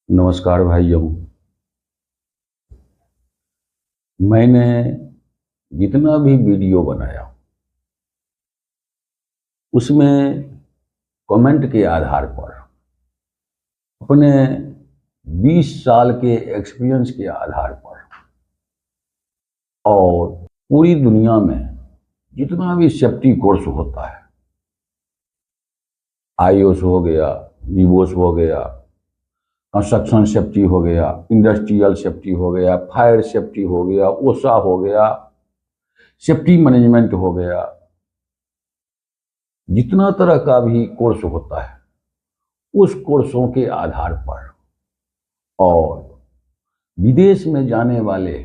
नमस्कार भाइयों। मैंने जितना भी वीडियो बनाया उसमें कमेंट के आधार पर अपने 20 साल के एक्सपीरियंस के आधार पर और पूरी दुनिया में जितना भी सेफ्टी कोर्स होता है, आईओएस हो गया, निवोस हो गया, कंस्ट्रक्शन सेफ्टी हो गया, इंडस्ट्रियल सेफ्टी हो गया, फायर सेफ्टी हो गया, ओसा हो गया, सेफ्टी मैनेजमेंट हो गया, जितना तरह का भी कोर्स होता है उस कोर्सों के आधार पर और विदेश में जाने वाले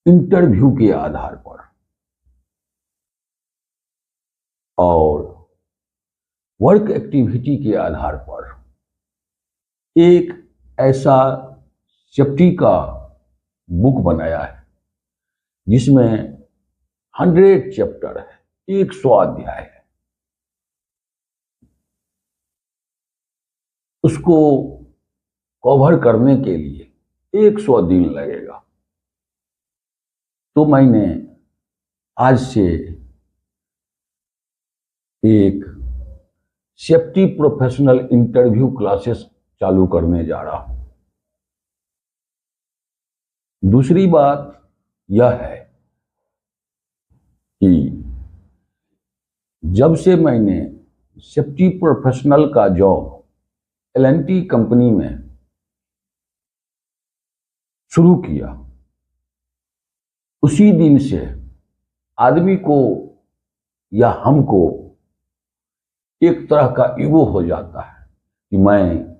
इंटरव्यू के आधार पर और वर्क एक्टिविटी के आधार पर एक ऐसा सेफ्टी का बुक बनाया है जिसमें 100 चैप्टर है, 100 अध्याय है। उसको कवर करने के लिए 100 दिन लगेगा। तो मैंने आज से एक सेफ्टी प्रोफेशनल इंटरव्यू क्लासेस चालू करने जा रहा हूं। दूसरी बात यह है कि जब से मैंने सेफ्टी प्रोफेशनल का जॉब एल&टी कंपनी में शुरू किया, उसी दिन से आदमी को या हमको एक तरह का ईगो हो जाता है कि मैं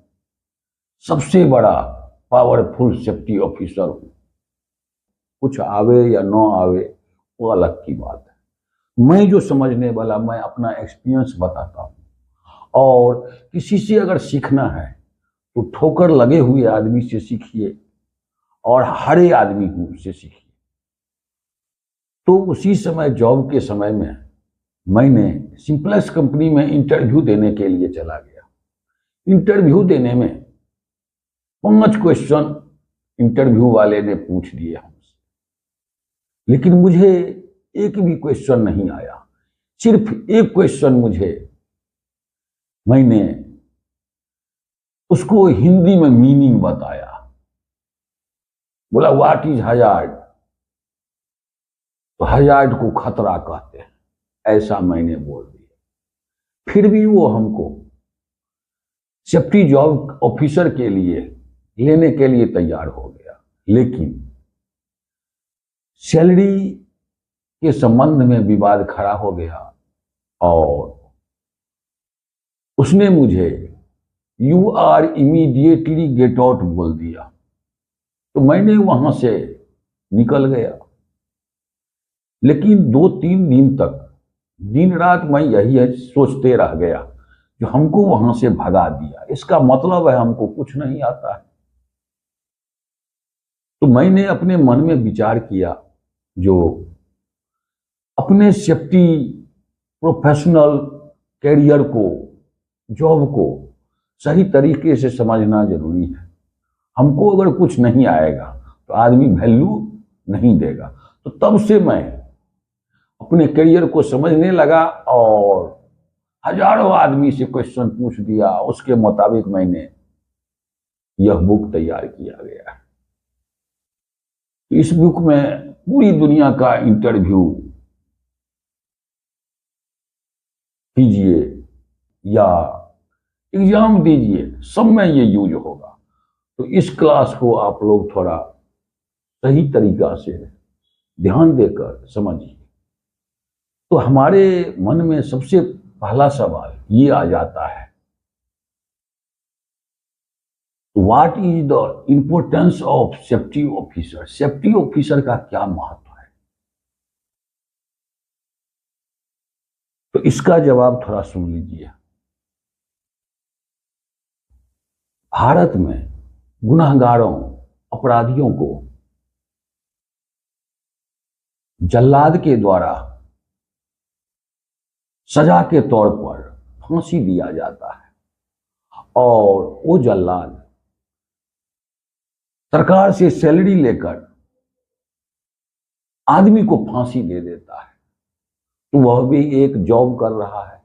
सबसे बड़ा पावरफुल सेफ्टी ऑफिसर हूं। कुछ आवे या न आवे वो अलग की बात है। मैं जो समझने वाला, मैं अपना एक्सपीरियंस बताता हूं। और किसी से अगर सीखना है तो ठोकर लगे हुए आदमी से सीखिए और हरे आदमी से सीखिए। तो उसी समय जॉब के समय में मैंने सिंपलेक्स कंपनी में इंटरव्यू देने के लिए चला गया। इंटरव्यू देने में 5 क्वेश्चन इंटरव्यू वाले ने पूछ दिए हमसे, लेकिन मुझे एक भी क्वेश्चन नहीं आया। सिर्फ एक क्वेश्चन मैंने उसको हिंदी में मीनिंग बताया। बोला व्हाट इज हजार्ड, तो हजार्ड को खतरा कहते हैं, ऐसा मैंने बोल दिया। फिर भी वो हमको सेफ्टी जॉब ऑफिसर के लिए लेने के लिए तैयार हो गया, लेकिन सैलरी के संबंध में विवाद खड़ा हो गया और उसने मुझे you are immediately get out बोल दिया। तो मैंने वहां से निकल गया, लेकिन 2-3 दिन तक दिन रात मैं यही सोचते रह गया जो हमको वहां से भगा दिया, इसका मतलब है हमको कुछ नहीं आता है। तो मैंने अपने मन में विचार किया, जो अपने सेफ्टी प्रोफेशनल कैरियर को, जॉब को सही तरीके से समझना जरूरी है। हमको अगर कुछ नहीं आएगा तो आदमी वैल्यू नहीं देगा। तो तब से मैं अपने करियर को समझने लगा और हजारों आदमी से क्वेश्चन पूछ दिया। उसके मुताबिक मैंने यह बुक तैयार किया गया है। इस बुक में पूरी दुनिया का इंटरव्यू कीजिए या एग्जाम दीजिए, सब में ये यूज होगा। तो इस क्लास को आप लोग थोड़ा सही तरीका से ध्यान देकर समझिए। तो हमारे मन में सबसे पहला सवाल ये आ जाता है, what is the importance of safety officer. Safety officer का क्या महत्व है? तो इसका जवाब थोड़ा सुन लीजिए। भारत में गुनहगारों, अपराधियों को जल्लाद के द्वारा सजा के तौर पर फांसी दिया जाता है और वो जल्लाद सरकार से सैलरी लेकर आदमी को फांसी दे देता है, तो वह भी एक जॉब कर रहा है।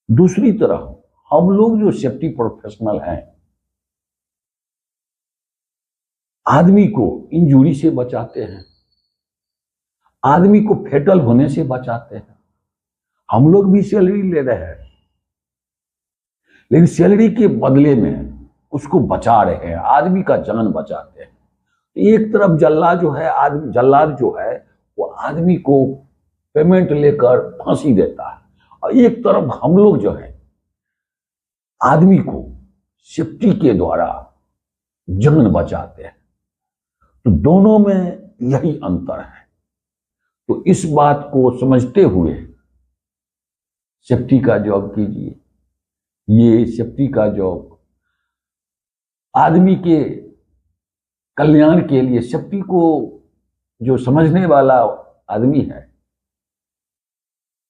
दूसरी तरफ हम लोग जो सेफ्टी प्रोफेशनल हैं, आदमी को इंजरी से बचाते हैं, आदमी को फेटल होने से बचाते हैं। हम लोग भी सैलरी ले रहे हैं, लेकिन सैलरी के बदले में उसको बचा रहे हैं, आदमी का जान बचाते हैं। एक तरफ जल्लाद जो है, जल्लाद जो है वो आदमी को पेमेंट लेकर फांसी देता है, और एक तरफ हम लोग जो है आदमी को सेफ्टी के द्वारा जान बचाते हैं। तो दोनों में यही अंतर है। तो इस बात को समझते हुए सेफ्टी का जॉब कीजिए। ये सेफ्टी का जॉब आदमी के कल्याण के लिए, सेफ्टी को जो समझने वाला आदमी है,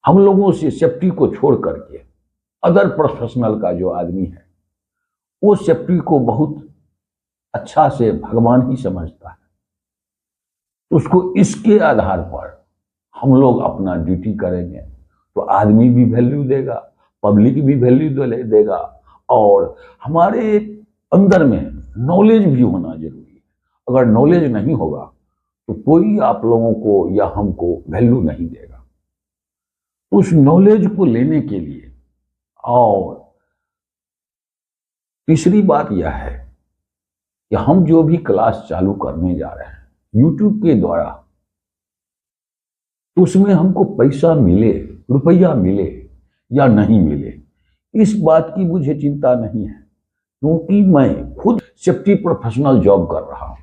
हम लोगों से सेफ्टी को छोड़ करके अदर प्रोफेशनल का जो आदमी है वो सेफ्टी को बहुत अच्छा से भगवान ही समझता है। उसको इसके आधार पर हम लोग अपना ड्यूटी करेंगे तो आदमी भी वैल्यू देगा, पब्लिक भी वैल्यू देगा, और हमारे अंदर में नॉलेज भी होना जरूरी है। अगर नॉलेज नहीं होगा तो कोई आप लोगों को या हमको वैल्यू नहीं देगा। उस नॉलेज को लेने के लिए, और तीसरी बात यह है कि हम जो भी क्लास चालू करने जा रहे हैं YouTube के द्वारा, तो उसमें हमको पैसा मिले, रुपया मिले या नहीं मिले, इस बात की मुझे चिंता नहीं है, क्योंकि मैं खुद सेफ्टी प्रोफेशनल जॉब कर रहा हूं।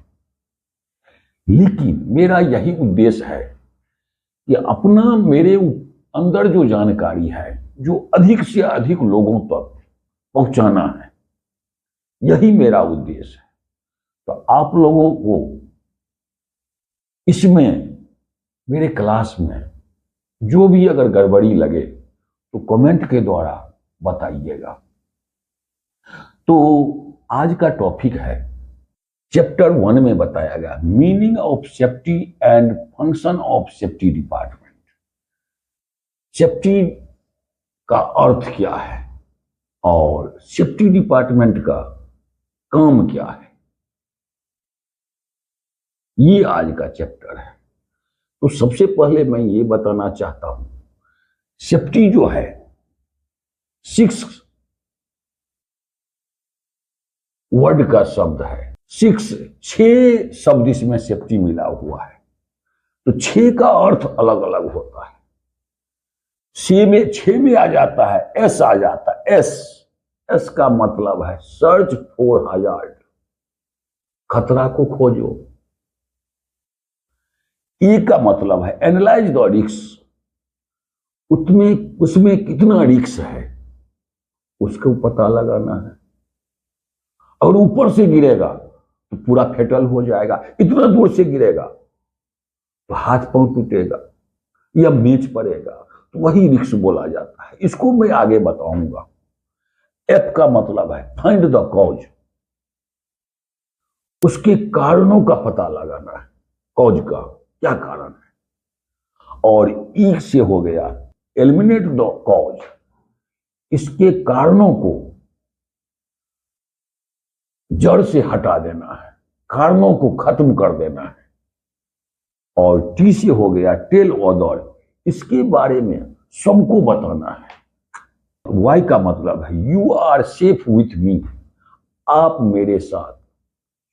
लेकिन मेरा यही उद्देश्य है कि अपना मेरे अंदर जो जानकारी है जो अधिक से अधिक लोगों तक पहुंचाना है, यही मेरा उद्देश्य है। तो आप लोगों को इसमें, मेरे क्लास में जो भी अगर गड़बड़ी लगे तो कमेंट के द्वारा बताइएगा। तो आज का टॉपिक है, चैप्टर 1 में बताया गया meaning of safety and function of safety department. Safety का अर्थ क्या है और सेफ्टी डिपार्टमेंट का काम क्या है, ये आज का चैप्टर है। तो सबसे पहले मैं ये बताना चाहता हूं, सेफ्टी जो है 6 वर्ड का शब्द है, 6 शब्द इसमें सेफ्टी मिला हुआ है। तो 6 का अर्थ अलग अलग होता है। 6 में आ जाता है, एस आ जाता है। एस का मतलब है सर्च फॉर हजार्ड, खतरा को खोजो। ई का मतलब है एनालाइज द रिस्क, उसमें कितना रिस्क है उसको पता लगाना है। और ऊपर से गिरेगा तो पूरा फेटल हो जाएगा, इतना दूर से गिरेगा तो हाथ पांव टूटेगा या मेज पड़ेगा, तो वही रिस्क बोला जाता है। इसको मैं आगे बताऊंगा। एफ का मतलब है फाइंड द कॉज, उसके कारणों का पता लगाना है, कॉज का क्या कारण है। और ई से हो गया एलिमिनेट द कॉज, इसके कारणों को जड़ से हटा देना है, कारणों को खत्म कर देना है। और टी से हो गया टेल अदर, इसके बारे में सबको बताना है। वाई का मतलब है you are safe with me, आप मेरे साथ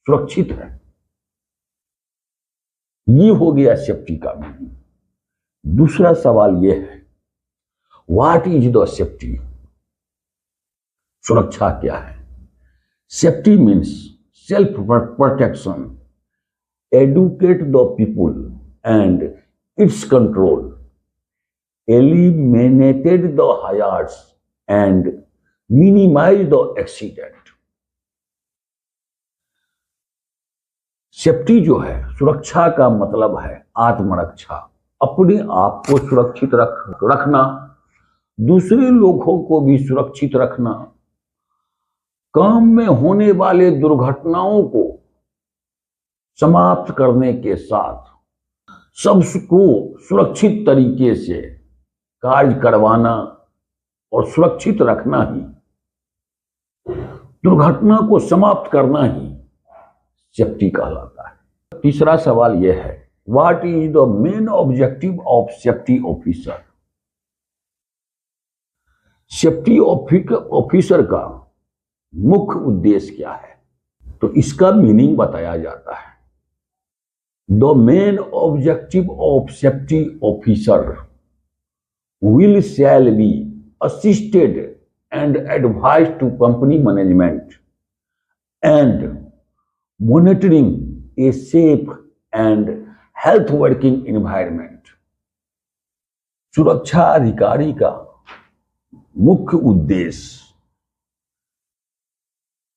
सुरक्षित हैं। ये हो गया सेफ्टी का मीनिंग। दूसरा सवाल यह है, व्हाट इज द सेफ्टी, सुरक्षा क्या है। Safety means self protection, educate the people and its control, eliminated the hazards and minimize the accident। Safety जो है, सुरक्षा का मतलब है आत्मरक्षा, अपने आप को सुरक्षित रखना, दूसरे लोगों को भी सुरक्षित रखना, काम में होने वाले दुर्घटनाओं को समाप्त करने के साथ सबको सुरक्षित तरीके से कार्य करवाना और सुरक्षित रखना ही, दुर्घटना को समाप्त करना ही सेफ्टी कहलाता है। तीसरा सवाल यह है, what is the main objective of safety officer? Safety officer का मुख्य उद्देश्य क्या है? तो इसका मीनिंग बताया जाता है, the main objective of safety officer will shall be assisted and advised to company management and monitoring a safe and health working environment। सुरक्षा अधिकारी का मुख्य उद्देश्य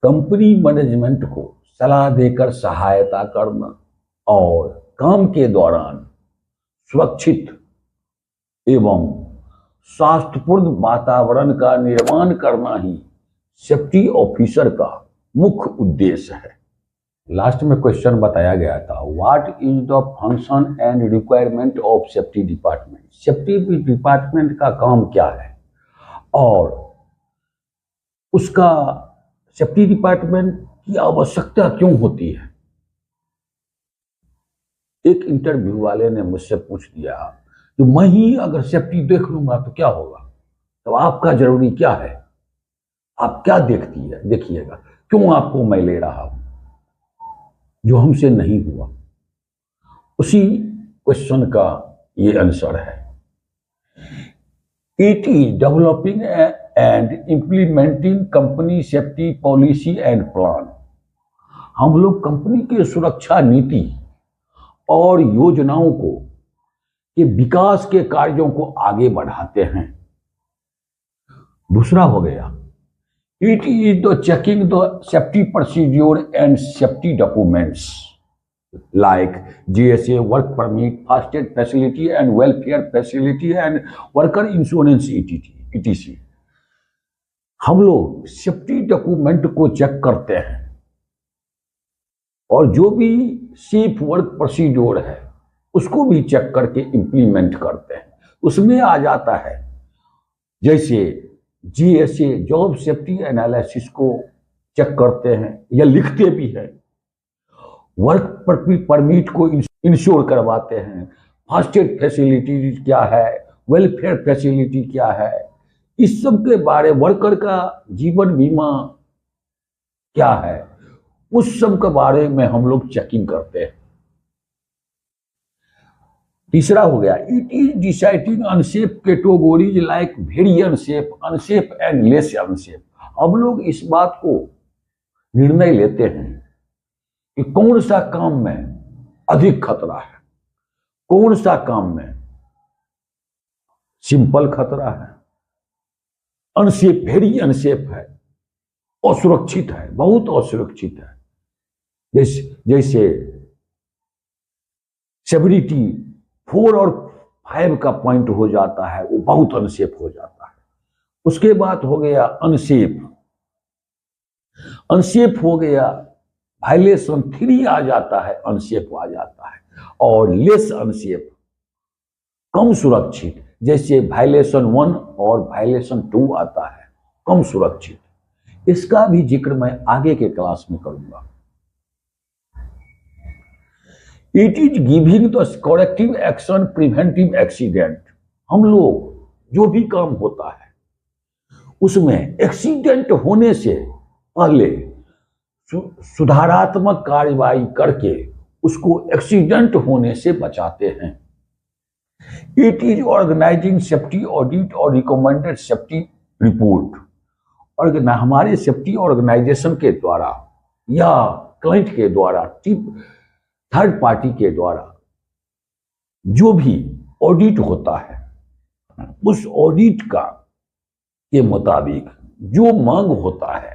कंपनी मैनेजमेंट को सलाह देकर सहायता करना और काम के दौरान सुरक्षित एवं स्वास्थ्यपूर्ण वातावरण का निर्माण करना ही सेफ्टी ऑफिसर का मुख्य उद्देश्य है। लास्ट में क्वेश्चन बताया गया था, what is the function and requirement of safety department? Safety department का काम क्या है और उसका सेफ्टी डिपार्टमेंट की आवश्यकता क्यों होती है? एक इंटरव्यू वाले ने मुझसे पूछ दिया, तो मैं ही अगर सेफ्टी देख लूंगा तो क्या होगा, तो आपका जरूरी क्या है, आप क्या देखिएगा, क्यों आपको मैं ले रहा हूं जो हमसे नहीं हुआ? उसी क्वेश्चन का ये आंसर है, it is developing and implementing company safety policy and plan. हम लोग कंपनी की सुरक्षा नीति और योजनाओं को के विकास के कार्यों को आगे बढ़ाते हैं। दूसरा हो गया, it is the checking the safety procedure and safety documents like GSA, work permit, first aid facility and welfare facility and worker insurance etc. हम लोग सेफ्टी डॉक्यूमेंट को चेक करते हैं और जो भी सेफ वर्क प्रोसीड्योर है उसको भी चेक करके इंप्लीमेंट करते हैं। उसमें आ जाता है जैसे जीएसए, जॉब सेफ्टी एनालिसिस को चेक करते हैं या लिखते भी हैं, वर्क परमिट को इंश्योर करवाते हैं, फर्स्ट एड फैसिलिटी क्या है, वेलफेयर फैसिलिटी क्या है, इस सब के बारे, वर्कर का जीवन बीमा क्या है, उस सब के बारे में हम लोग चेकिंग करते हैं। तीसरा हो गया, it is deciding unsafe categories like very unsafe, unsafe and less unsafe. हम लोग इस बात को निर्णय लेते हैं कि कौन सा काम में अधिक खतरा है, कौन सा काम में सिंपल खतरा है, अनसेफ, वेरी अनसेफ है, असुरक्षित है, बहुत असुरक्षित है। जैसे सेवरिटी 4 और 5 का पॉइंट हो जाता है, वो बहुत अनसेफ हो जाता है। उसके बाद हो गया अनसेफ, अनसेफ हो गया, वायलेशन 3 आ जाता है, अनसेफ आ जाता है, और लेस अनसेफ, कम सुरक्षित, जैसे वायलेशन 1 और वायलेशन 2 आता है, कम सुरक्षित। इसका भी जिक्र मैं आगे के क्लास में करूंगा। It is giving the corrective action preventive accident. हम लोग जो भी काम होता है उसमें एक्सीडेंट होने से पहले सुधारात्मक कार्रवाई करके उसको एक्सीडेंट होने से बचाते हैं। It is organising safety audit और रिकमेंडेड सेफ्टी रिपोर्ट। और हमारे सेफ्टी ऑर्गेनाइजेशन के द्वारा या क्लाइंट के द्वारा, थर्ड पार्टी के द्वारा जो भी ऑडिट होता है, उस ऑडिट का के मुताबिक जो मांग होता है,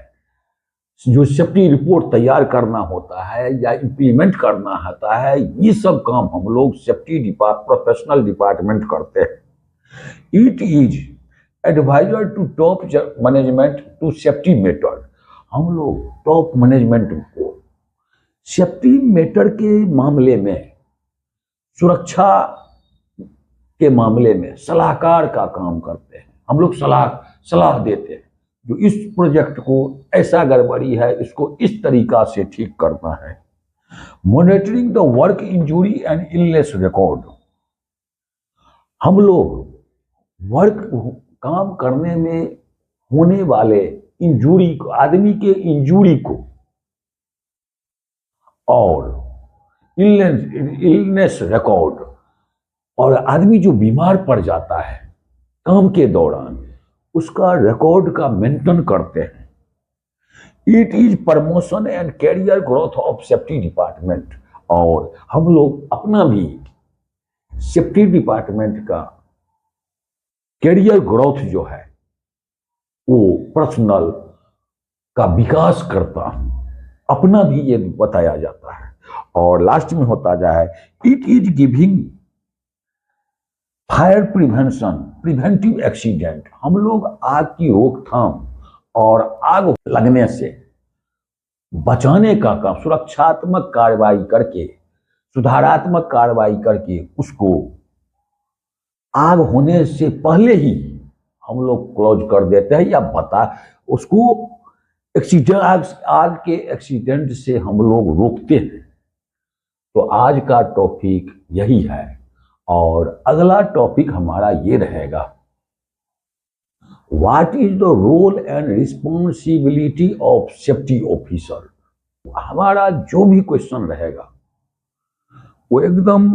जो सेफ्टी रिपोर्ट तैयार करना होता है या इंप्लीमेंट करना होता है, ये सब काम हम लोग सेफ्टी प्रोफेशनल डिपार्टमेंट करते हैं। It is adviser to top management to safety method. हम लोग टॉप मैनेजमेंट को सेफ्टी मैटर के मामले में, सुरक्षा के मामले में सलाहकार का काम करते हैं। हम लोग सलाह देते हैं, जो इस प्रोजेक्ट को ऐसा गड़बड़ी है, इसको इस तरीका से ठीक करना है। Monitoring the work injury and illness record, हम लोग वर्क काम करने में होने वाले इंजूरी को, आदमी के इंजूरी को और इलनेस रिकॉर्ड, और आदमी जो बीमार पड़ जाता है काम के दौरान, उसका रिकॉर्ड का मेंटेन करते हैं। It is promotion and career growth of safety department, और हम लोग अपना भी सेफ्टी डिपार्टमेंट का कैरियर ग्रोथ जो है वो पर्सनल का विकास करता है, अपना भी ये बताया जाता है। और लास्ट में होता जाए, it is giving fire prevention preventive accident, हम लोग आग की रोकथाम और आग लगने से बचाने का काम, सुरक्षात्मक कार्रवाई करके, सुधारात्मक कार्रवाई करके उसको आग होने से पहले ही हम लोग क्लोज कर देते हैं, या बता उसको एक्सीडेंट, आग के एक्सीडेंट से हम लोग रोकते हैं। तो आज का टॉपिक यही है, और अगला टॉपिक हमारा ये रहेगा, what is the role and responsibility of safety officer. हमारा जो भी क्वेश्चन रहेगा वो एकदम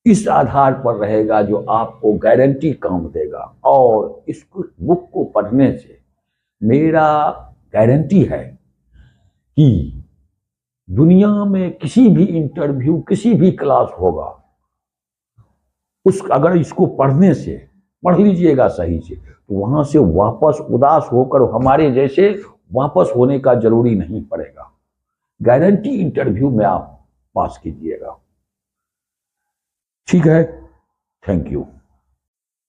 इस आधार पर रहेगा जो आपको गारंटी काम देगा, और इस बुक को पढ़ने से मेरा गारंटी है कि दुनिया में किसी भी इंटरव्यू, किसी भी क्लास होगा, अगर इसको पढ़ने से, पढ़ लीजिएगा सही से, तो वहां से वापस उदास होकर हमारे जैसे वापस होने का जरूरी नहीं पड़ेगा। गारंटी इंटरव्यू में आप पास कीजिएगा। ठीक है, थैंक यू।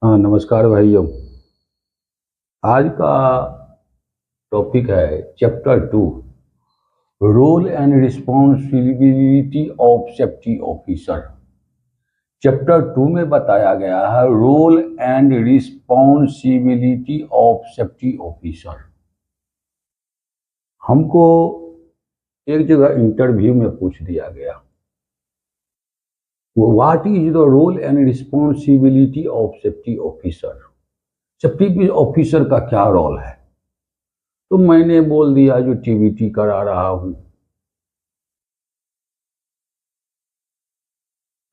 हाँ, नमस्कार भाइयों। आज का टॉपिक है chapter 2, role and responsibility of safety officer. Chapter 2 में बताया गया है role and responsibility of safety officer. हमको एक जगह इंटरव्यू में पूछ दिया गया, what is the role and responsibility of safety officer, safety officer का क्या रोल है। तो मैंने बोल दिया जो टीबीटी करा रहा हूं।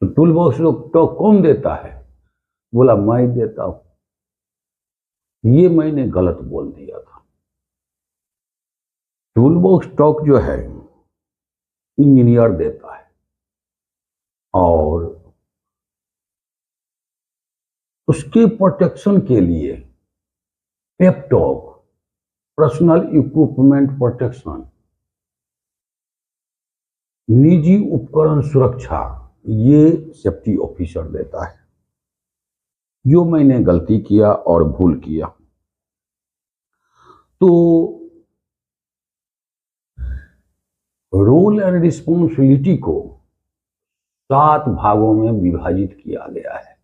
तो टूल बॉक्स तो कौन देता है, बोला मैं देता हूं। ये मैंने गलत बोल दिया था। टूल बॉक्स टॉक जो है इंजीनियर देता है, और उसके प्रोटेक्शन के लिए पेपटॉक, पर्सनल इक्विपमेंट प्रोटेक्शन, निजी उपकरण सुरक्षा, ये सेफ्टी ऑफिसर देता है। जो मैंने गलती किया और भूल किया, तो रोल एंड रिस्पॉन्सिबिलिटी को 7 भागों में विभाजित किया गया है।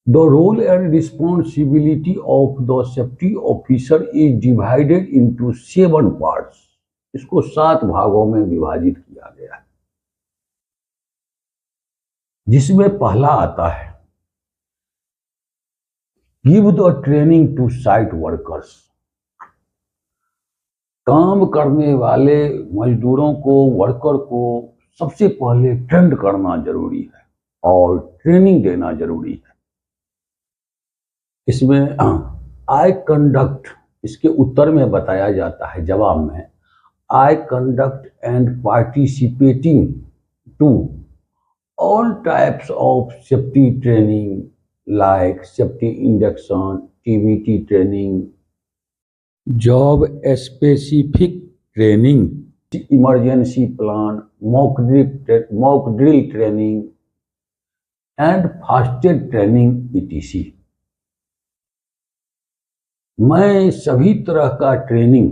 The role and responsibility of the safety officer is divided into 7 parts. इसको 7 भागों में विभाजित किया गया है, जिसमें पहला आता है give the training to site workers. काम करने वाले मजदूरों को, वर्कर को सबसे पहले ट्रेंड करना जरूरी है और ट्रेनिंग देना जरूरी है। इसमें आई कंडक्ट, इसके उत्तर में बताया जाता है, जवाब में, I conduct and participating to all types of safety training like safety induction, TBT training, job specific training, emergency plan, mock drill training and first aid training, etc. मैं सभी तरह का ट्रेनिंग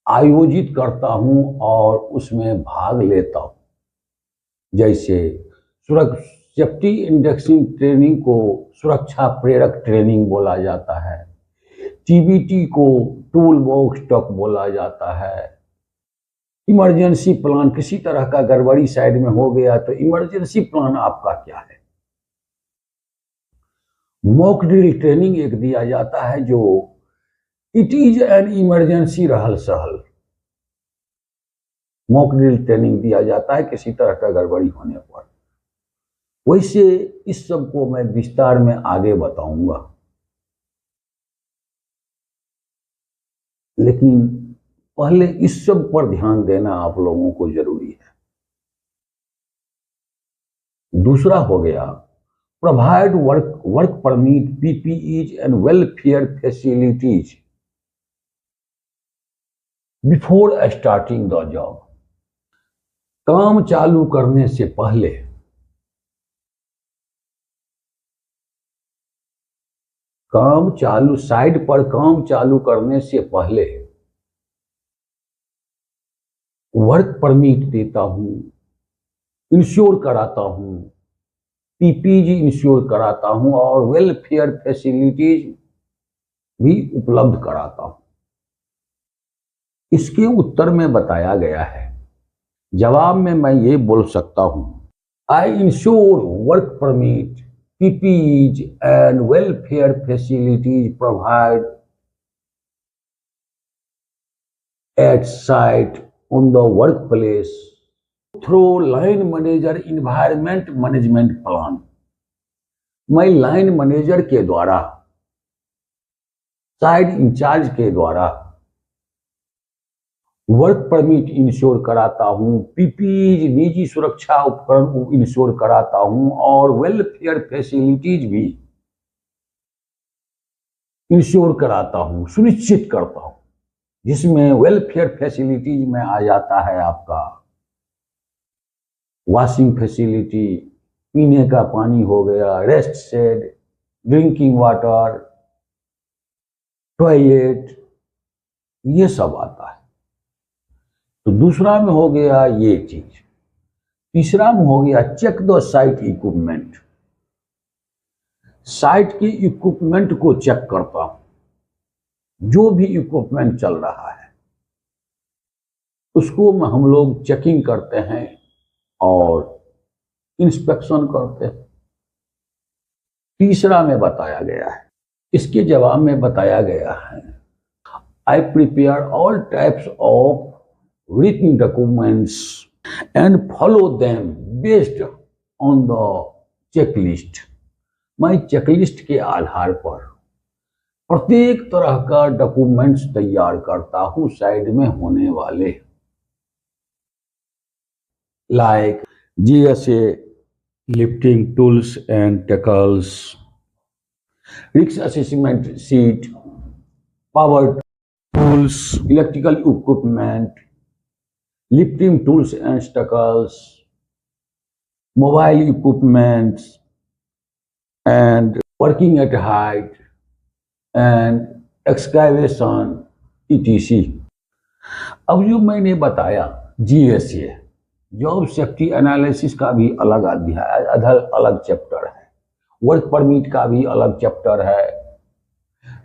आयोजित करता हूं और उसमें भाग लेता हूं। जैसे सेफ्टी इंडक्शन ट्रेनिंग को सुरक्षा प्रेरक ट्रेनिंग बोला जाता है, टीबीटी को टूल बॉक्स टॉक बोला जाता है, इमरजेंसी प्लान, किसी तरह का गड़बड़ी साइड में हो गया तो इमरजेंसी प्लान आपका क्या है। मॉक ड्रिल ट्रेनिंग एक दिया जाता है जो इट इज एन इमरजेंसी रहल सहल। मॉक ड्रिल ट्रेनिंग दिया जाता है किसी तरह का गड़बड़ी होने पर। वैसे इस सब को मैं विस्तार में आगे बताऊंगा, लेकिन पहले इस सब पर ध्यान देना आप लोगों को जरूरी है। दूसरा हो गया provide work permit, PPEs and welfare facilities before starting the job. काम चालू करने से पहले साइट पर काम चालू करने से पहले वर्क परमिट देता हूं, इंश्योर कराता हूं, पीपीजी इंश्योर कराता हूं और वेलफेयर फैसिलिटीज भी उपलब्ध कराता हूं। इसके उत्तर में बताया गया है, जवाब में मैं ये बोल सकता हूं, I ensure work permit, PPEs and welfare facilities provide at site on the workplace through line manager environment management plan। मैं लाइन मैनेजर के द्वारा, साइट इंचार्ज के द्वारा वर्क परमिट इंश्योर कराता हूं, पीपीईज निजी सुरक्षा उपकरण इंश्योर कराता हूं और वेलफेयर फैसिलिटीज भी इंश्योर कराता हूं, सुनिश्चित करता हूं, जिसमें वेलफेयर फैसिलिटीज में आ जाता है आपका वॉशिंग फैसिलिटी, पीने का पानी हो गया, rest shed, drinking water, toilet, ये सब आता है। तो दूसरा में हो गया ये चीज। तीसरा में हो गया check the site equipment. Site के इक्विपमेंट को चेक करता हूं, जो भी इक्विपमेंट चल रहा है उसको हम लोग चेकिंग करते हैं और इंस्पेक्शन करते हैं। तीसरा में बताया गया है, इसके जवाब में बताया गया है, I prepare all types of written documents and follow them based on the checklist। मैं चेकलिस्ट के आधार पर प्रत्येक तरह का डॉक्यूमेंट्स तैयार करता हूं साइड में होने वाले, like GSA, lifting tools and tackles, risk assessment sheet, power tools, electrical equipment, lifting tools and tackles, mobile equipments, and working at height, and excavation, etc। अब जो मैंने बताया GSA, जॉब सेफ्टी एनालिसिस का भी अलग अध्याय, अलग चैप्टर है, वर्क परमिट का भी अलग चैप्टर है,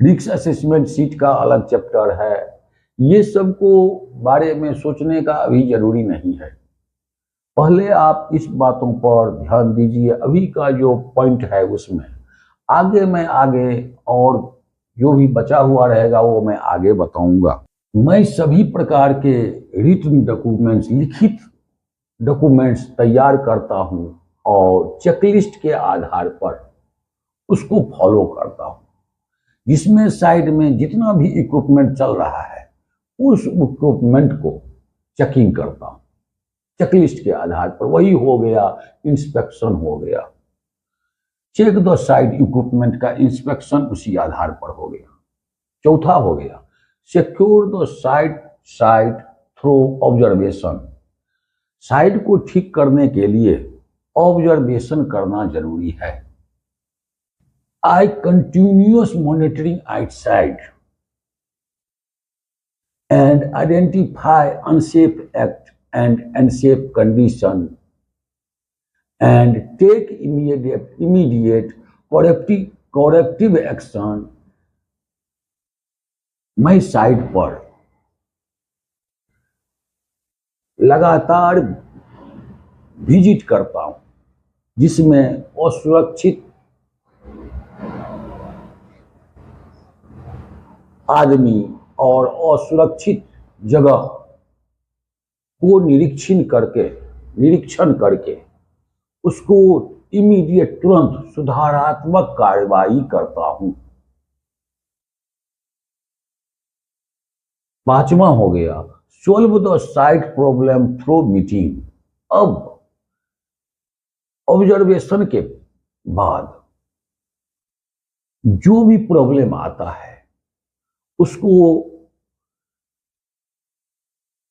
रिस्क असेसमेंट शीट का अलग चैप्टर है। ये सब को बारे में सोचने का अभी जरूरी नहीं है, पहले आप इस बातों पर ध्यान दीजिए। अभी का जो पॉइंट है उसमें आगे मैं और जो भी बचा हुआ रहेगा वो मैं आगे बताऊंगा। मैं सभी प्रकार के रिटन डॉक्यूमेंट्स, लिखित डॉक्यूमेंट्स तैयार करता हूं और चेकलिस्ट के आधार पर उसको फॉलो करता हूं, जिसमें साइड में जितना भी इक्विपमेंट चल रहा है उस इक्विपमेंट को चेकिंग करता हूं चेकलिस्ट के आधार पर। वही हो गया इंस्पेक्शन हो गया, चेक द साइट इक्विपमेंट का इंस्पेक्शन उसी आधार पर हो गया। चौथा हो गया secure the site through observation. Site को ठीक करने के लिए ऑब्जर्वेशन करना जरूरी है। I continuous monitoring outside and identify unsafe act and unsafe condition and take immediate corrective action. मैं साइट पर लगातार विजिट करता हूं जिसमें असुरक्षित आदमी और असुरक्षित जगह को निरीक्षण करके उसको इमीडिएट तुरंत सुधारात्मक कार्रवाई करता हूं। पांचवा हो गया solve the site problem through meeting. अब ऑब्जर्वेशन के बाद जो भी प्रॉब्लम आता है उसको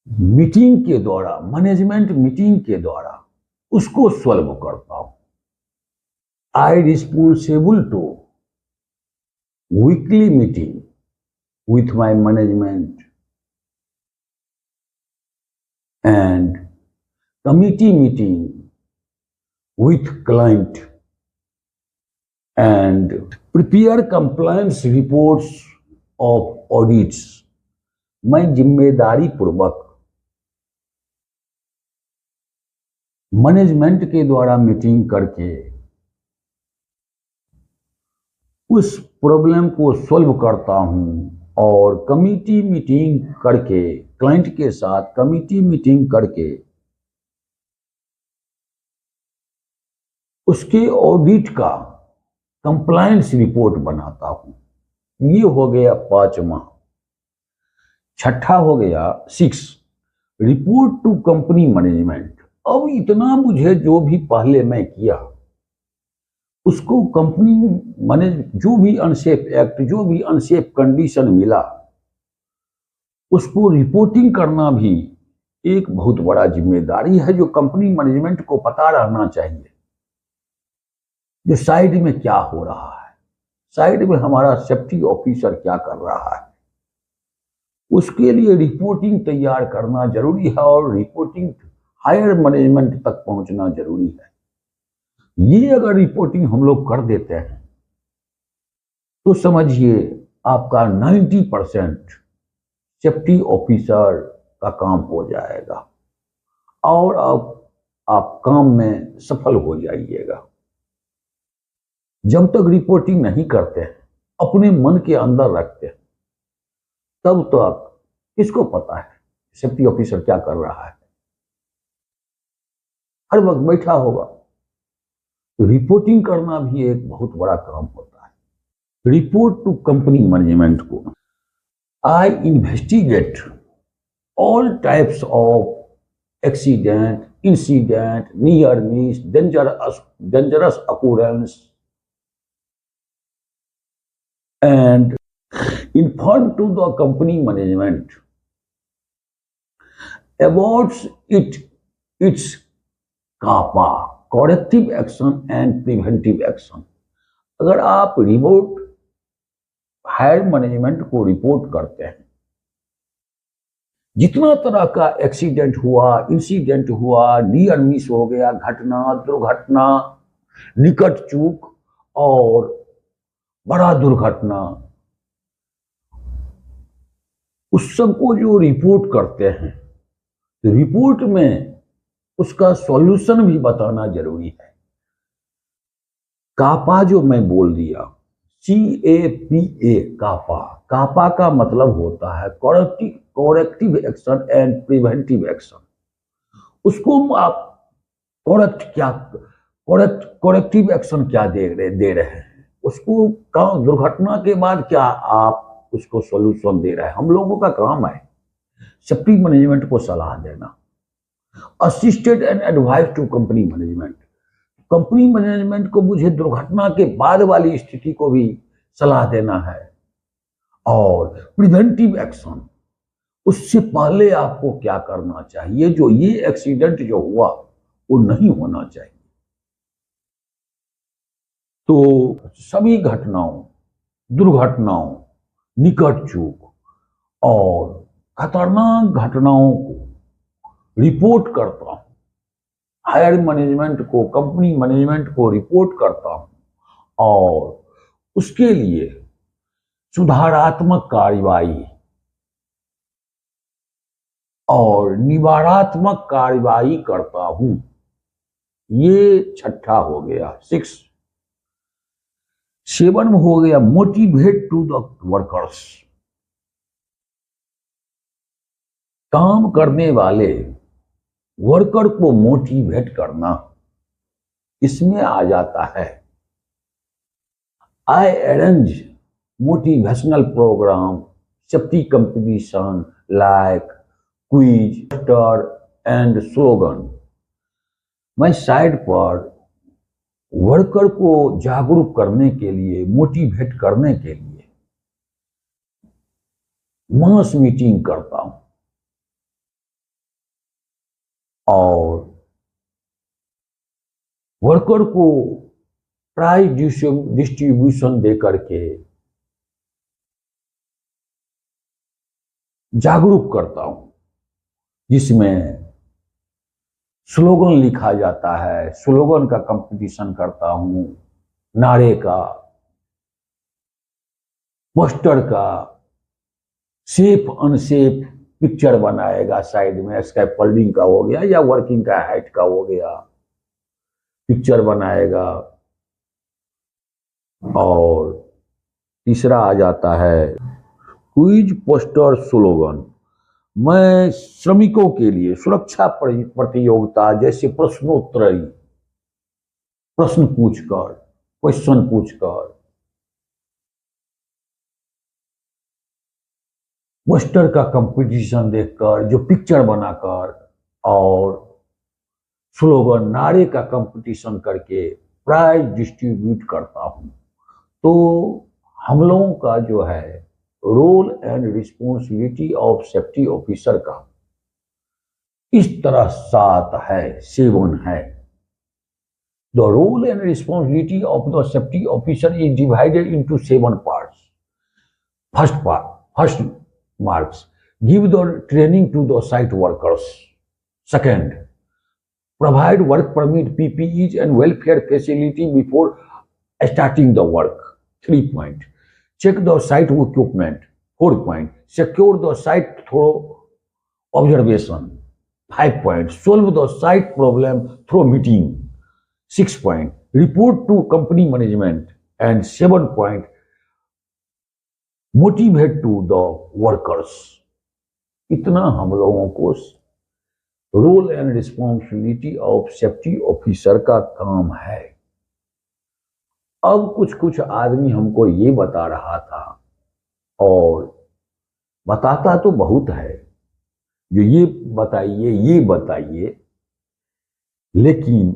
मीटिंग के द्वारा, मैनेजमेंट मीटिंग के द्वारा उसको सॉल्व करता हूं। I responsible to weekly meeting with my management and committee meeting with client and prepare compliance reports of audits। मैं जिम्मेदारी पूर्वक मैनेजमेंट के द्वारा मीटिंग करके उस प्रॉब्लम को सॉल्व करता हूं और कमिटी मीटिंग करके क्लाइंट के साथ कमिटी मीटिंग करके उसके ऑडिट का कंप्लायंस रिपोर्ट बनाता हूं। ये हो गया पांचवा। छठा हो गया 6 रिपोर्ट टू कंपनी मैनेजमेंट। अब इतना मुझे जो भी पहले मैं किया उसको कंपनी मैनेज, जो भी अनसेफ एक्ट, जो भी अनसेफ कंडीशन मिला उसको रिपोर्टिंग करना भी एक बहुत बड़ा जिम्मेदारी है जो कंपनी मैनेजमेंट को पता रहना चाहिए जो साइड में क्या हो रहा है, साइड में हमारा सेफ्टी ऑफिसर क्या कर रहा है। उसके लिए रिपोर्टिंग तैयार करना जरूरी है और रिपोर्टिंग हायर मैनेजमेंट तक पहुंचना जरूरी है। ये अगर रिपोर्टिंग हम लोग कर देते हैं तो समझिए आपका 90% सेफ्टी ऑफिसर का काम हो जाएगा और आप काम में सफल हो जाइएगा। जब तक रिपोर्टिंग नहीं करते हैं, अपने मन के अंदर रखते हैं, तब तक किसको पता है सेफ्टी ऑफिसर क्या कर रहा है। हर वक्त बैठा होगा। रिपोर्टिंग करना भी एक बहुत बड़ा काम होता है। रिपोर्ट टू कंपनी मैनेजमेंट को I investigate all types of accident, incident, near miss, dangerous occurrence and inform to the company management about its CAPA, corrective action and preventive action। अगर आप रिपोर्ट हायर मैनेजमेंट को report करते हैं, जितना तरह का accident हुआ, इंसिडेंट हुआ, नियर मिस हो गया, घटना, दुर्घटना, निकट चूक और बड़ा दुर्घटना, उस सबको जो रिपोर्ट करते हैं तो रिपोर्ट में उसका सॉल्यूशन भी बताना जरूरी है। कापा जो मैं बोल दिया, CAPA, कापा, कापा का मतलब होता है corrective action and preventive action. उसको आप करेक्टिव एक्शन क्या दे रहे हैं, उसको दुर्घटना के बाद क्या आप उसको सॉल्यूशन दे रहे हैं। हम लोगों का काम है सेफ्टी मैनेजमेंट को सलाह देना, assisted and advice to company management. Company management को मुझे दुर्घटना के बाद वाली स्थिति को भी सलाह देना है। और प्रिवेंटिव एक्शन, उससे पहले आपको क्या करना चाहिए, जो ये एक्सीडेंट जो हुआ वो नहीं होना चाहिए। तो सभी घटनाओं, दुर्घटनाओं, निकट चूक और खतरनाक घटनाओं को रिपोर्ट करता हूं, हायर मैनेजमेंट को, कंपनी मैनेजमेंट को रिपोर्ट करता हूं और उसके लिए सुधारात्मक कार्रवाई और निवारात्मक कार्रवाई करता हूं। ये छठा हो गया, 6। 7 हो गया मोटिवेट टू द वर्कर्स। काम करने वाले वर्कर को मोटिवेट करना, इसमें आ जाता है I arrange motivational programme, safety competition like quiz, poster and slogan. मैं साइड पर वर्कर को जागरूक करने के लिए, मोटिवेट करने के लिए मास मीटिंग करता हूं और वर्कर को प्राइज डिस्ट्रीब्यूशन देकर के जागरूक करता हूं, जिसमें स्लोगन लिखा जाता है, स्लोगन का कंपटीशन करता हूं, नारे का, पोस्टर का, सेफ अनसेफ पिक्चर बनाएगा साइड में, स्कैफोल्डिंग का हो गया या वर्किंग का हाइट का हो गया, पिक्चर बनाएगा। और तीसरा आ जाता है क्विज, पोस्टर, स्लोगन। मैं श्रमिकों के लिए सुरक्षा प्रतियोगिता, जैसे प्रश्नोत्तरी, प्रश्न पूछकर, क्वेश्चन पूछकर, पोस्टर का कंपटीशन देखकर, जो पिक्चर बनाकर, और स्लोगन, नारे का कंपटीशन करके प्राइज डिस्ट्रीब्यूट करता हूं। तो हम लोगों का जो है role and responsibility of safety officer का इस तरह 7 है, 7 है। The role and responsibility of the safety officer is divided into 7 parts. First marks, give the training to the site workers. Second, provide work permit, PPEs and welfare facility before starting the work. 3 point, check the site equipment. 4 point, secure the site through observation. 5 point, solve the site problem through meeting. 6 point, report to company management. And 7 point, motivate to the workers. इतना हम लोगों को role and responsibility of safety officer का काम है। अब कुछ आदमी हमको ये बता रहा था, और बताता तो बहुत है, जो ये बताइए, लेकिन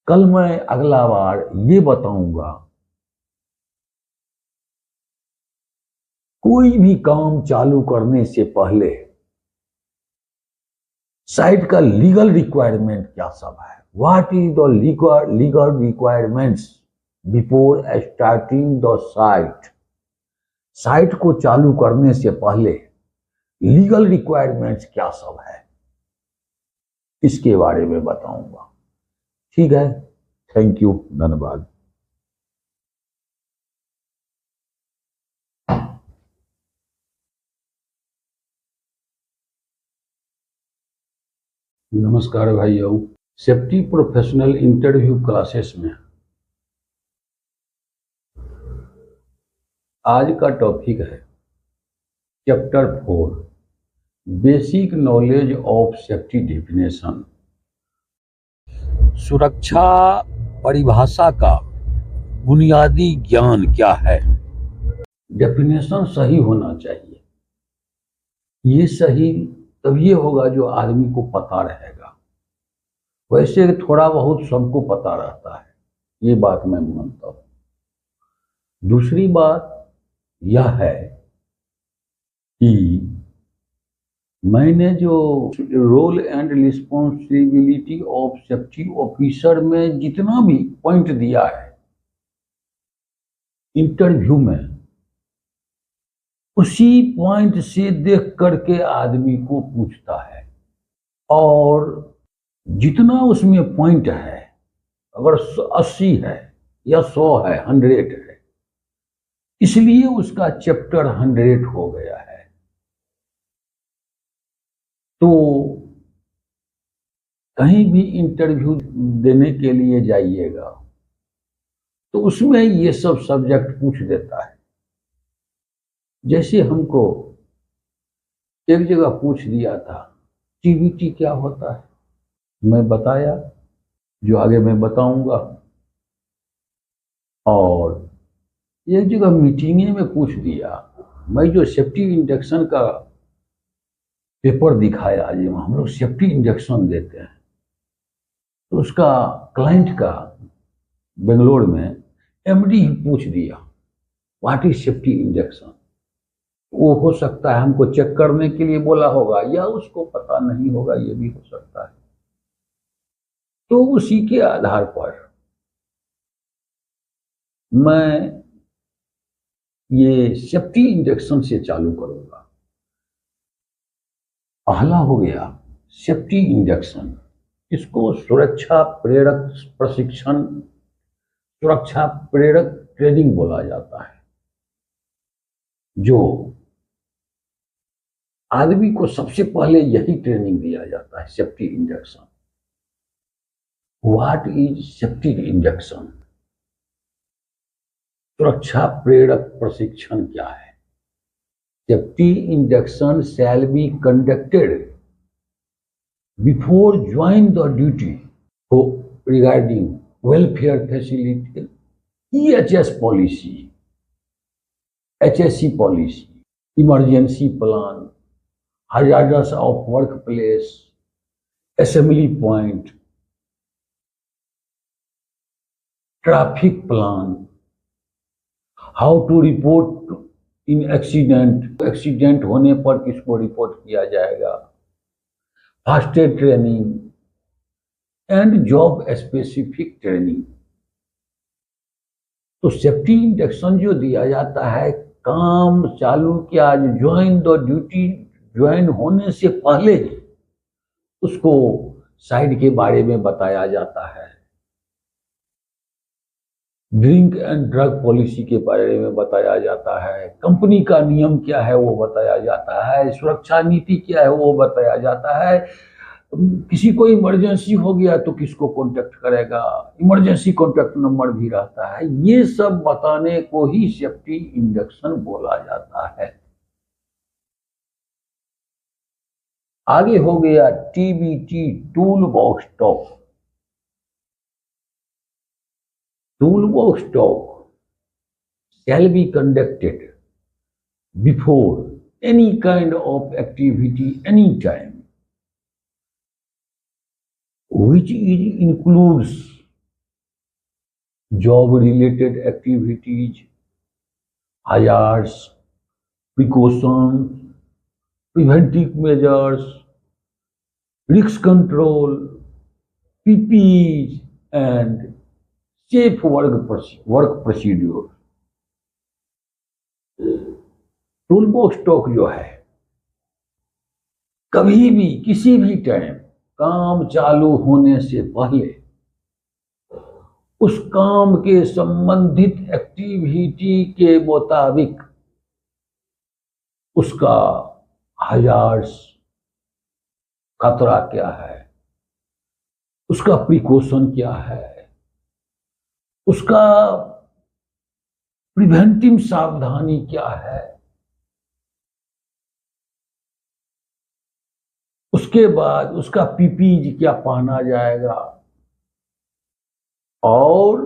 कल मैं अगला बार ये बताऊंगा, कोई भी काम चालू करने से पहले साइट का लीगल रिक्वायरमेंट क्या सब है, what is the legal requirements before starting the site. Site को चालू करने से पहले लीगल रिक्वायरमेंट्स क्या सब है, इसके बारे में बताऊंगा। ठीक है, थैंक यू, धन्यवाद। नमस्कार भाइयों, सेफ्टी प्रोफेशनल इंटरव्यू क्लासेस में आज का टॉपिक है chapter 4, basic knowledge of safety definition. सुरक्षा परिभाषा का बुनियादी ज्ञान क्या है। डेफिनेशन सही होना चाहिए, ये सही तभी होगा जो आदमी को पता रहेगा। वैसे थोड़ा बहुत सबको पता रहता है, ये बात मैं मानता हूं। दूसरी बात यह है कि मैंने जो role and responsibility of safety officer में जितना भी पॉइंट दिया है, इंटरव्यू में उसी पॉइंट से देख करके आदमी को पूछता है, और जितना उसमें पॉइंट है, अगर 80 है या 100 है, 100 है, इसलिए उसका चैप्टर 100 हो गया है। तो कहीं भी इंटरव्यू देने के लिए जाइएगा तो उसमें ये सब सब्जेक्ट पूछ देता है। जैसे हमको एक जगह पूछ दिया था टीबीटी क्या होता है, मैं बताया, जो आगे मैं बताऊंगा। और एक जगह मीटिंगे में पूछ दिया, मैं जो सेफ्टी इंडक्शन का पेपर दिखाया, जो हम लोग सेफ्टी इंडक्शन देते हैं, तो उसका क्लाइंट का बेंगलोर में एमडी ही पूछ दिया व्हाट इज सेफ्टी इंडक्शन। वो हो सकता है हमको चेक करने के लिए बोला होगा, या उसको पता नहीं होगा, ये भी हो सकता है। तो उसी के आधार पर मैं ये सेफ्टी इंडक्शन से चालू करूंगा। पहला हो गया सेफ्टी इंडक्शन, इसको सुरक्षा प्रेरक प्रशिक्षण, सुरक्षा प्रेरक ट्रेनिंग बोला जाता है, जो आदमी को सबसे पहले यही ट्रेनिंग दिया जाता है, safety induction. What is safety induction? सुरक्षा प्रेरक प्रशिक्षण क्या है? Safety induction shall be conducted before join the duty regarding welfare facility, EHS policy, HSE policy, emergency plan, hazardous of workplace, assembly point, traffic plan, how to report in accident, accident होने पर किसको report किया जाएगा, first aid training and job specific training. तो safety induction जो दिया जाता है, काम चालू किया, ज्वाइन द ड्यूटी, ज्वाइन होने से पहले उसको साइड के बारे में बताया जाता है, ड्रिंक एंड ड्रग पॉलिसी के बारे में बताया जाता है, कंपनी का नियम क्या है वो बताया जाता है, सुरक्षा नीति क्या है वो बताया जाता है, किसी को इमरजेंसी हो गया तो किसको कांटेक्ट करेगा, इमरजेंसी कांटेक्ट नंबर भी रहता है। ये सब बताने को ही सेफ्टी इंडक्शन बोला जाता है। आगे हो गया TBT, tool box talk. Tool box talk shall be conducted before any kind of activity anytime, which includes job related activities, hazards, precautions, preventive measures, risk control, PPEs and safe work procedure। Tool box talk जो है, कभी भी किसी भी time काम चालू होने से पहले उस काम के संबंधित एक्टिविटी के मुताबिक उसका हजार्स, खतरा क्या है, उसका प्रिकॉशन क्या है, उसका प्रिवेंटिव सावधानी क्या है, उसके बाद उसका पीपीई क्या पहना जाएगा, और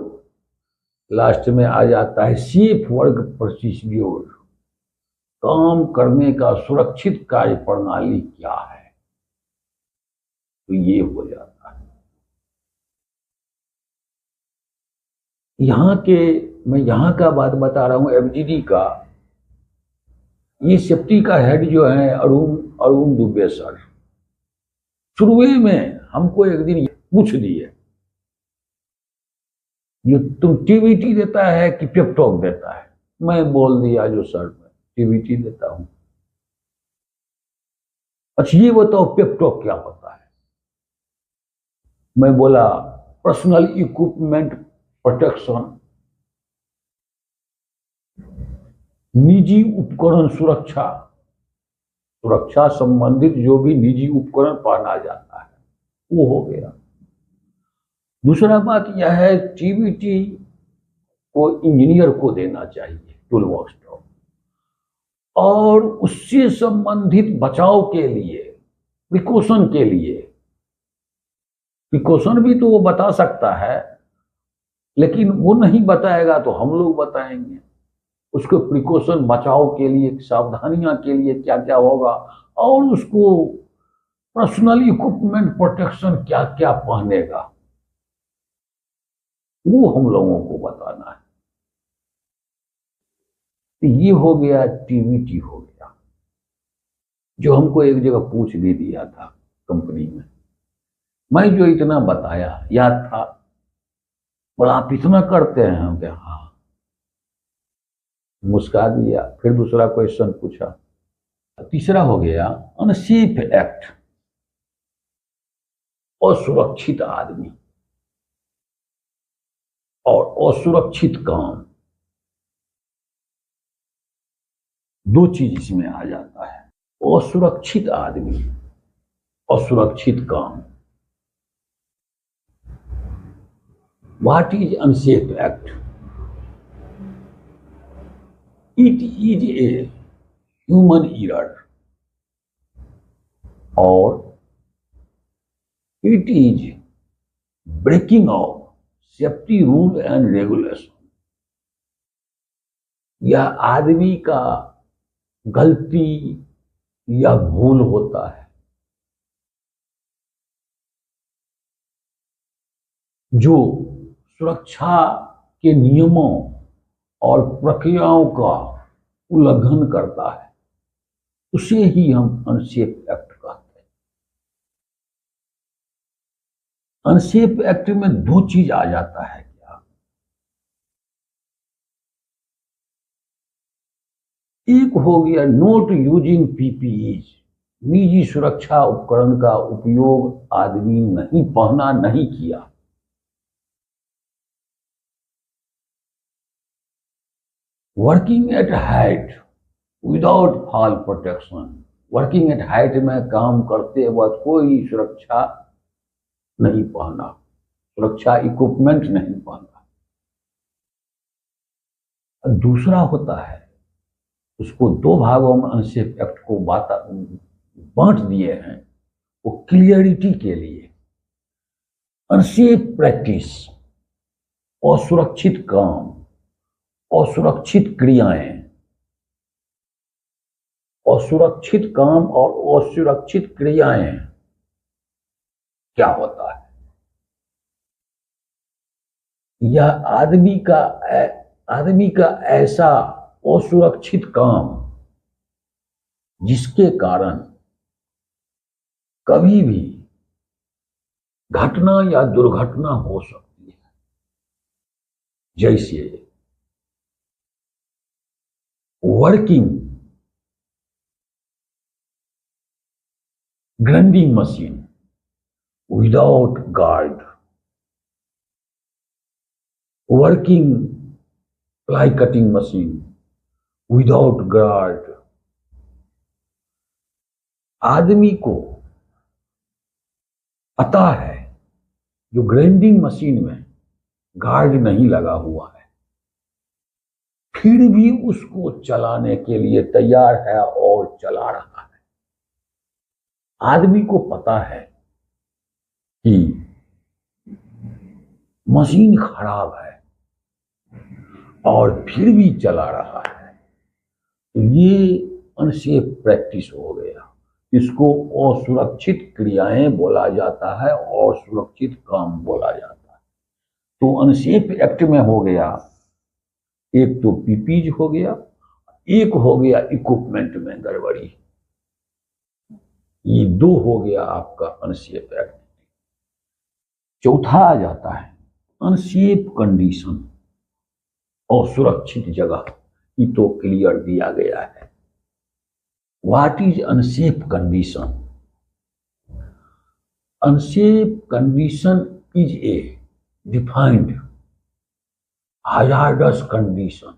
लास्ट में आ जाता है सेफ वर्क प्रोसीड्योर, काम करने का सुरक्षित कार्य प्रणाली क्या है। तो ये हो जाता है। मैं यहां का बात बता रहा हूं, FGD का। ये सेफ्टी का हेड जो है अरुण दुबे सर, शुरू में हमको एक दिन पूछ दिए, जो तुम टीवीटी देता है कि पेप टॉक देता है? मैं बोल दिया जो सर मैं टीवीटी देता हूं। अच्छा ये बताओ पेप टॉक क्या होता है? मैं बोला पर्सनल इक्विपमेंट प्रोटेक्शन, निजी उपकरण सुरक्षा, सुरक्षा संबंधित जो भी निजी उपकरण पहना जाता है वो हो गया। दूसरा बात यह है टीवीटी को इंजीनियर को देना चाहिए टूल बॉक्स टॉप, और उससे संबंधित बचाव के लिए, प्रिकॉशन के लिए, प्रिकॉशन भी तो वो बता सकता है लेकिन वो नहीं बताएगा तो हम लोग बताएंगे उसको प्रिकॉशन, बचाव के लिए, सावधानियां के लिए क्या क्या होगा, और उसको पर्सनल इक्विपमेंट प्रोटेक्शन क्या क्या पहनेगा वो हम लोगों को बताना है। तो ये हो गया टीवीटी हो गया, जो हमको एक जगह पूछ भी दिया था कंपनी में। मैं जो इतना बताया याद था, बोला आप इतना करते हैं? हम क्या हाँ, मुस्का दिया। फिर दूसरा क्वेश्चन पूछा। तीसरा हो गया अनसेफ एक्ट, असुरक्षित आदमी और असुरक्षित काम, दो चीज इसमें आ जाता है। असुरक्षित आदमी, असुरक्षित काम। What is unsafe act? It is a human error और it is breaking of safety rule and regulation. यह आदमी का गलती या भूल होता है जो सुरक्षा के नियमों और प्रक्रियाओं का उल्लंघन करता है, उसे ही हम अनसेफ एक्ट कहते हैं। अनसेफ एक्ट में दो चीज आ जाता है क्या? एक हो गया नॉट यूजिंग पीपीई, निजी सुरक्षा उपकरण का उपयोग आदमी नहीं पहना, नहीं किया। Working at height without fall protection, working at height में काम करते वक्त कोई सुरक्षा नहीं पहना, सुरक्षा इक्विपमेंट नहीं पहना। दूसरा होता है, उसको दो भागों में अनसेफ एक्ट को बांट दिए हैं वो क्लियरिटी के लिए। अनसेफ प्रैक्टिस, असुरक्षित काम, असुरक्षित क्रियाएं, असुरक्षित काम और असुरक्षित क्रियाएं क्या होता है? यह आदमी का ऐसा असुरक्षित काम जिसके कारण कभी भी घटना या दुर्घटना हो सकती है, जैसे working grinding machine without guard, working ply cutting machine without guard. आदमी को पता है जो ग्राइंडिंग मशीन में गार्ड नहीं लगा हुआ है, फिर भी उसको चलाने के लिए तैयार है और चला रहा है। आदमी को पता है कि मशीन खराब है और फिर भी चला रहा है, तो ये अनसेफ प्रैक्टिस हो गया। इसको असुरक्षित क्रियाएं बोला जाता है और सुरक्षित काम बोला जाता है। तो अनसेफ एक्ट में हो गया, एक तो पीपीज हो गया, एक हो गया इक्विपमेंट में गड़बड़ी। ये दो हो गया आपका अनसेफ एक्ट। चौथा आ जाता है अनसेफ कंडीशन और सुरक्षित जगह ये तो क्लियर दिया गया है। What is unsafe condition? Unsafe condition is a defined hazardous condition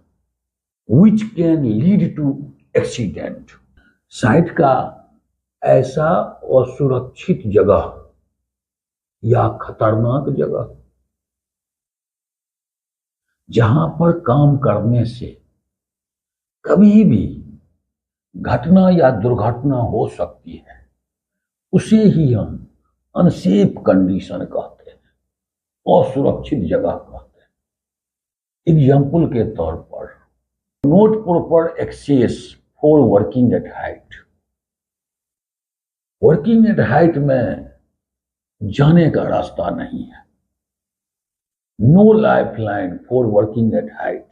which can lead to accident। Site का ऐसा असुरक्षित जगह या खतरनाक जगह जहां पर काम करने से कभी भी घटना या दुर्घटना हो सकती है, उसे ही हम अनसेफ कंडीशन कहते हैं, असुरक्षित जगह कहते हैं। एग्जाम्पल के तौर पर not proper access for working at height. Working at height में जाने का रास्ता नहीं है। No life line for working at height.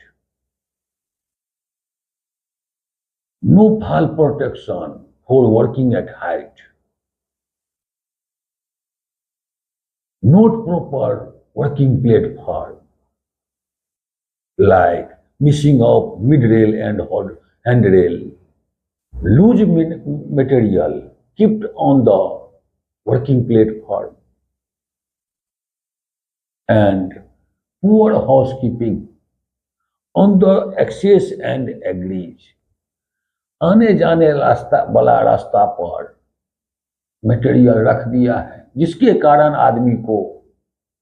No fall protection for working at height, not proper working platform like missing of mid-rail and handrail, loose material kept on the working platform, and poor housekeeping on the access and egress। आने जाने रास्ता पर material रख दिया है जिसके कारण आदमी को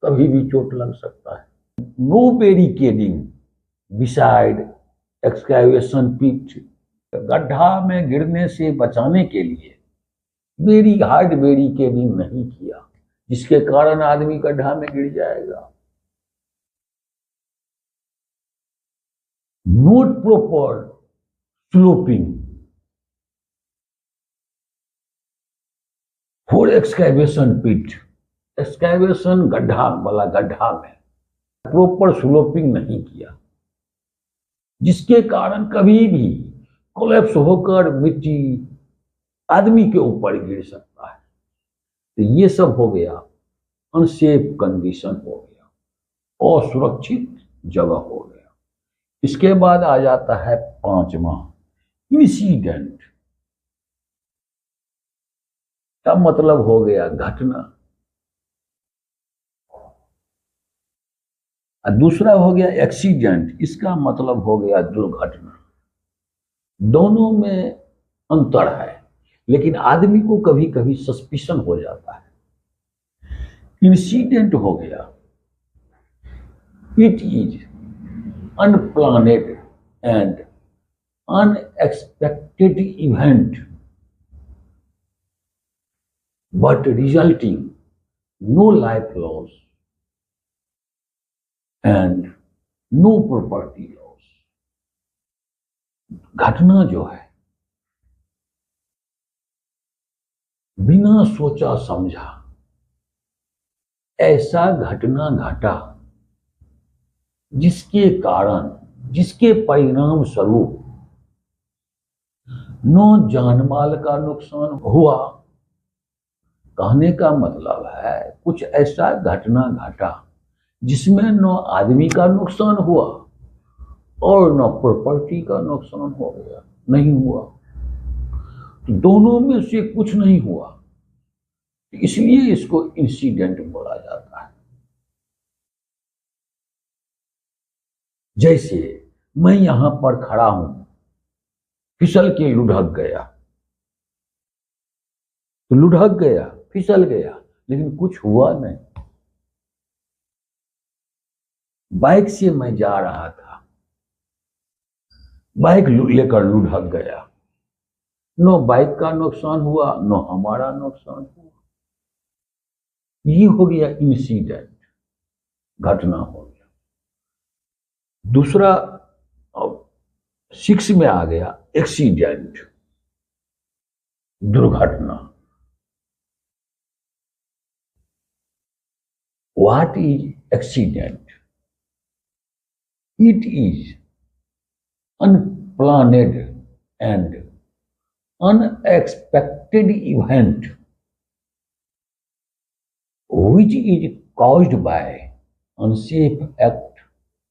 कभी भी चोट लग सकता है। नो बैरिकेडिंग बिसाइड एक्सकैवेशन पिट। गड्ढा में गिरने से बचाने के लिए हार्ड बैरिकेडिंग नहीं किया जिसके कारण आदमी गड्ढा में गिर जाएगा। Not proper sloping for excavation pit. Excavation गड्ढा में प्रॉपर स्लोपिंग नहीं किया जिसके कारण कभी भी कोलैप्स होकर मिट्टी आदमी के ऊपर गिर सकता है। तो ये सब हो गया अनसेफ कंडीशन, हो गया असुरक्षित जगह हो गया। इसके बाद आ जाता है पांचवा इंसिडेंट। का मतलब हो गया घटना, दूसरा हो गया एक्सीडेंट। इसका मतलब हो गया दुर्घटना। दोनों में अंतर है, लेकिन आदमी को कभी कभी सस्पिशन हो जाता है। इंसिडेंट हो गया it is unplanned and unexpected event but resulting no life loss and no property loss। घटना जो है बिना सोचा समझा ऐसा घटना घटा जिसके कारण, जिसके परिणाम स्वरूप न जान माल का नुकसान हुआ। कहने का मतलब है कुछ ऐसा घटना घटा जिसमें न आदमी का नुकसान हुआ और न प्रॉपर्टी का नुकसान हो गया, नहीं हुआ। तो दोनों में से कुछ नहीं हुआ, इसलिए इसको इंसिडेंट बोला जाता है। जैसे मैं यहां पर खड़ा हूं, फिसल के लुढ़क गया, तो लुढ़क गया, फिसल गया, लेकिन कुछ हुआ नहीं। बाइक से मैं जा रहा था, बाइक लेकर लुढ़क गया, न बाइक का नुकसान हुआ न हमारा नुकसान हुआ। ये हो गया इंसिडेंट, घटना हो गया। दूसरा 6 में आ गया एक्सीडेंट, दुर्घटना। What is accident? It is unplanned and unexpected event which is caused by unsafe act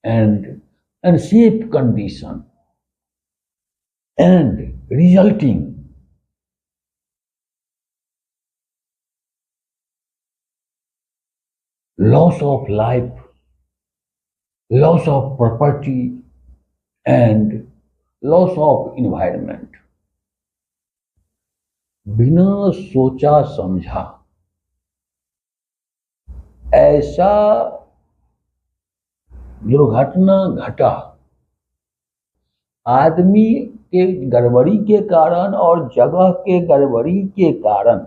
and unsafe condition and resulting loss of life, loss of property and loss of environment. बिना सोचा समझा ऐसा दुर्घटना घटा, आदमी के गड़बड़ी के कारण और जगह के गड़बड़ी के कारण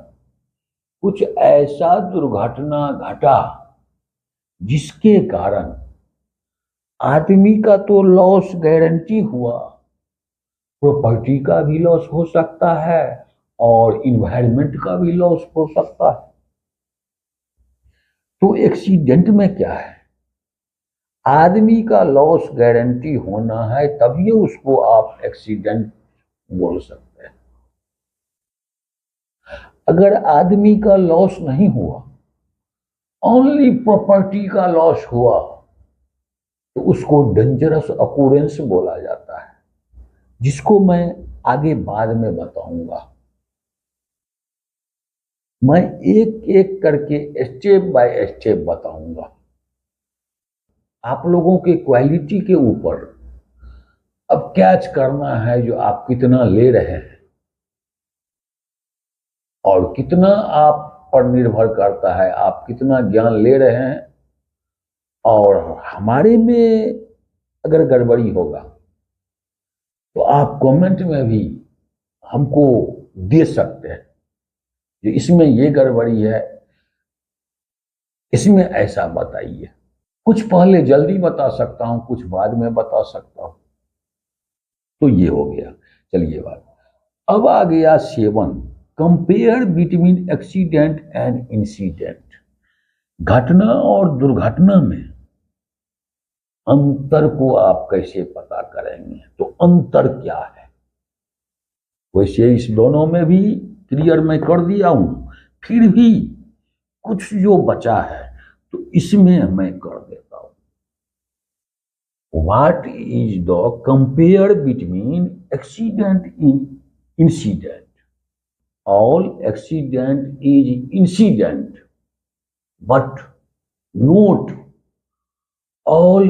कुछ ऐसा दुर्घटना घटा जिसके कारण आदमी का तो लॉस गारंटी हुआ, प्रॉपर्टी का भी लॉस हो सकता है और इन्वायरमेंट का भी लॉस हो सकता है। तो एक्सीडेंट में क्या है, आदमी का लॉस गारंटी होना है, तभी उसको आप एक्सीडेंट बोल सकते हैं। अगर आदमी का लॉस नहीं हुआ, ओनली प्रॉपर्टी का लॉस हुआ, तो उसको डेंजरस अकूरेंस बोला जाता है, जिसको मैं आगे बाद में बताऊंगा। मैं एक एक करके स्टेप बाय स्टेप बताऊंगा। आप लोगों के क्वालिटी के ऊपर अब कैच करना है जो आप कितना ले रहे हैं और कितना आप पर निर्भर करता है, आप कितना ज्ञान ले रहे हैं। और हमारे में अगर गड़बड़ी होगा तो आप कमेंट में भी हमको दे सकते हैं कि इसमें ये गड़बड़ी है, इसमें ऐसा बताइए। कुछ पहले जल्दी बता सकता हूं, कुछ बाद में बता सकता हूं। तो ये हो गया। चलिए बात अब आ गया 7, compare between accident and incident. घटना और दुर्घटना में अंतर को आप कैसे पता करेंगे, तो अंतर क्या है। वैसे इस दोनों में भी क्लियर मैं कर दिया हूं, फिर भी कुछ जो बचा है तो इसमें मैं कर देता हूं। What is the compare between accident in incident. All accident is incident but not all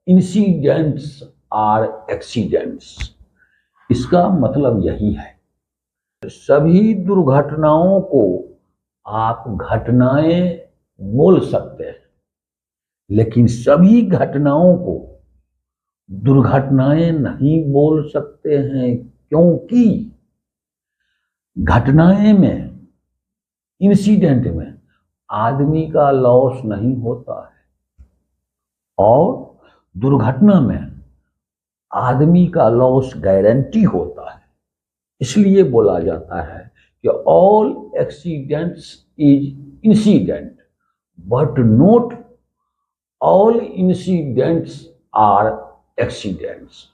incidents are accidents. इसका मतलब यही है, सभी दुर्घटनाओं को आप घटनाएं बोल सकते हैं, लेकिन सभी घटनाओं को दुर्घटनाएं नहीं बोल सकते हैं, क्योंकि घटनाएं में, इंसिडेंट में आदमी का लॉस नहीं होता है और दुर्घटना में आदमी का लॉस गारंटी होता है। इसलिए बोला जाता है कि all accidents is incident but not all incidents are accidents.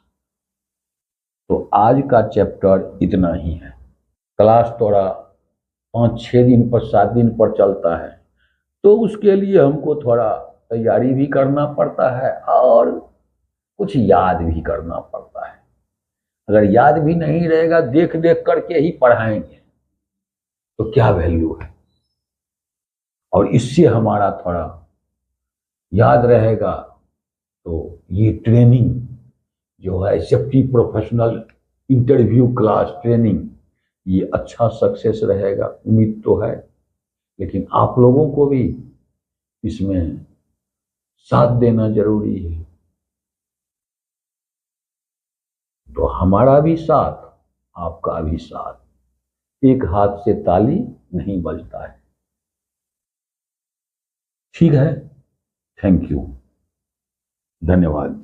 तो आज का चैप्टर इतना ही है। क्लास थोड़ा 5-6 दिन पर 7 दिन पर चलता है, तो उसके लिए हमको थोड़ा तैयारी भी करना पड़ता है और कुछ याद भी करना पड़ता है। अगर याद भी नहीं रहेगा, देख देख करके ही पढ़ाएंगे तो क्या वैल्यू है। और इससे हमारा थोड़ा याद रहेगा, तो ये ट्रेनिंग जो है safety professional interview class training, ये अच्छा सक्सेस रहेगा, उम्मीद तो है। लेकिन आप लोगों को भी इसमें साथ देना जरूरी है। तो हमारा भी साथ, आपका भी साथ, एक हाथ से ताली नहीं बजता है। ठीक है, थैंक यू, धन्यवाद।